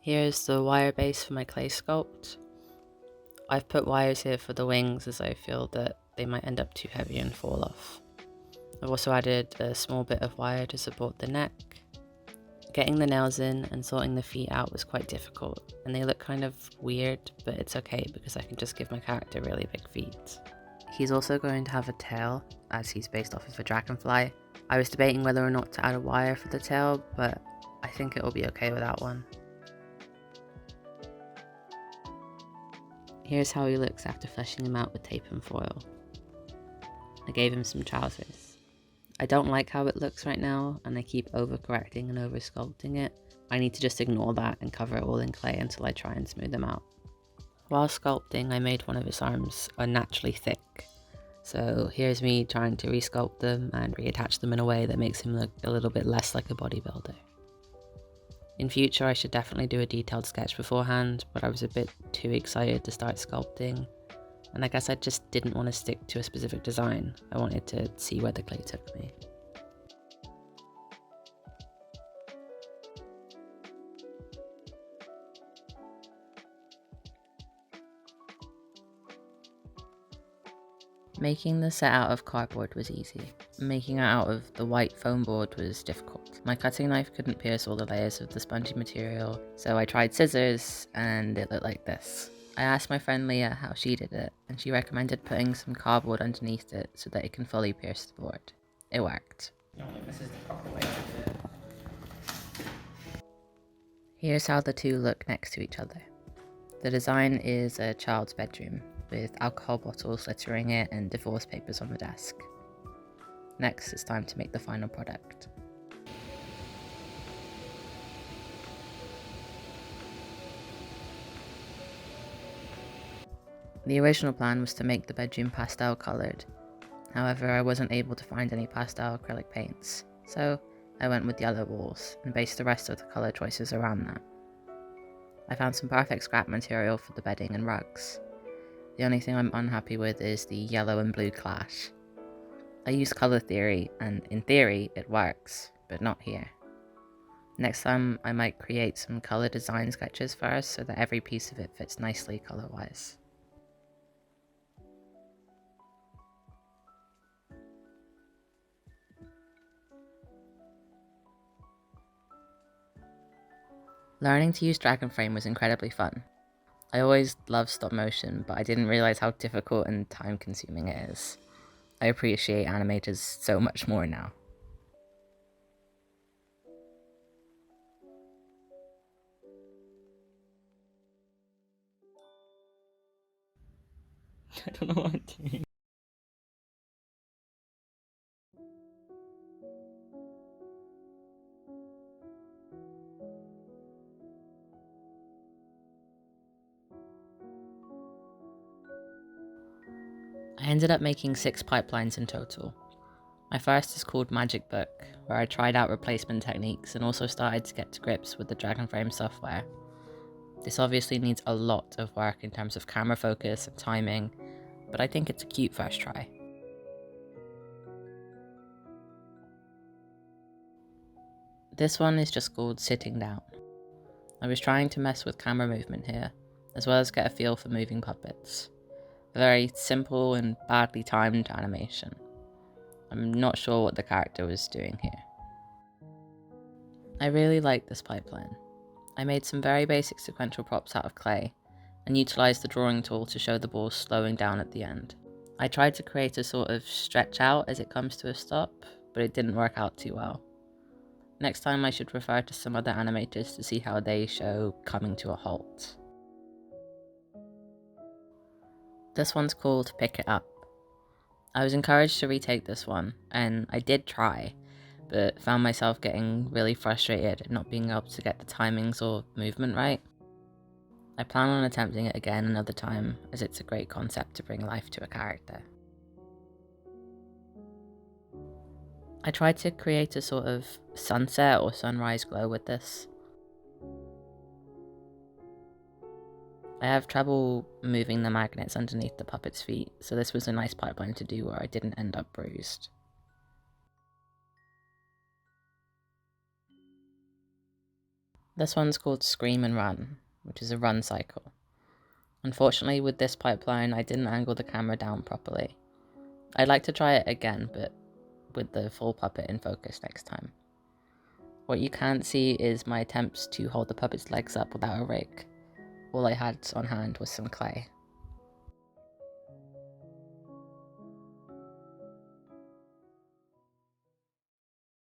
Here's the wire base for my clay sculpt. I've put wires here for the wings as I feel that they might end up too heavy and fall off. I've also added a small bit of wire to support the neck. Getting the nails in and sorting the feet out was quite difficult, and they look kind of weird, but it's okay because I can just give my character really big feet. He's also going to have a tail, as he's based off of a dragonfly. I was debating whether or not to add a wire for the tail, but I think it will be okay without one. Here's how he looks after fleshing him out with tape and foil. I gave him some trousers. I don't like how it looks right now, and I keep overcorrecting and over-sculpting it. I need to just ignore that and cover it all in clay until I try and smooth them out. While sculpting, I made one of his arms unnaturally thick. So here's me trying to resculpt them and reattach them in a way that makes him look a little bit less like a bodybuilder. In future, I should definitely do a detailed sketch beforehand, but I was a bit too excited to start sculpting, and I guess I just didn't want to stick to a specific design. I wanted to see where the clay took me. Making the set out of cardboard was easy. Making it out of the white foam board was difficult. My cutting knife couldn't pierce all the layers of the spongy material, so I tried scissors and it looked like this. I asked my friend Leah how she did it, and she recommended putting some cardboard underneath it so that it can fully pierce the board. It worked. This is the proper way to do it. Here's how the two look next to each other. The design is a child's bedroom, with alcohol bottles littering it and divorce papers on the desk. Next, it's time to make the final product. The original plan was to make the bedroom pastel coloured. However, I wasn't able to find any pastel acrylic paints, so I went with yellow walls and based the rest of the colour choices around that. I found some perfect scrap material for the bedding and rugs. The only thing I'm unhappy with is the yellow and blue clash. I used colour theory, and in theory it works, but not here. Next time I might create some colour design sketches first so that every piece of it fits nicely colour-wise. Learning to use Dragonframe was incredibly fun. I always loved stop motion, but I didn't realise how difficult and time consuming it is. I appreciate animators so much more now. I don't know what I'm doing. I ended up making 6 pipelines in total. My first is called Magic Book, where I tried out replacement techniques and also started to get to grips with the Dragonframe software. This obviously needs a lot of work in terms of camera focus and timing, but I think it's a cute first try. This one is just called Sitting Down. I was trying to mess with camera movement here, as well as get a feel for moving puppets. A very simple and badly timed animation. I'm not sure what the character was doing here. I really like this pipeline. I made some very basic sequential props out of clay, and utilised the drawing tool to show the ball slowing down at the end. I tried to create a sort of stretch out as it comes to a stop, but it didn't work out too well. Next time I should refer to some other animators to see how they show coming to a halt. This one's called Pick It Up. I was encouraged to retake this one, and I did try, but found myself getting really frustrated at not being able to get the timings or movement right. I plan on attempting it again another time, as it's a great concept to bring life to a character. I tried to create a sort of sunset or sunrise glow with this. I have trouble moving the magnets underneath the puppet's feet, so this was a nice pipeline to do where I didn't end up bruised. This one's called Scream and Run, which is a run cycle. Unfortunately, with this pipeline, I didn't angle the camera down properly. I'd like to try it again, but with the full puppet in focus next time. What you can't see is my attempts to hold the puppet's legs up without a rake. All I had on hand was some clay.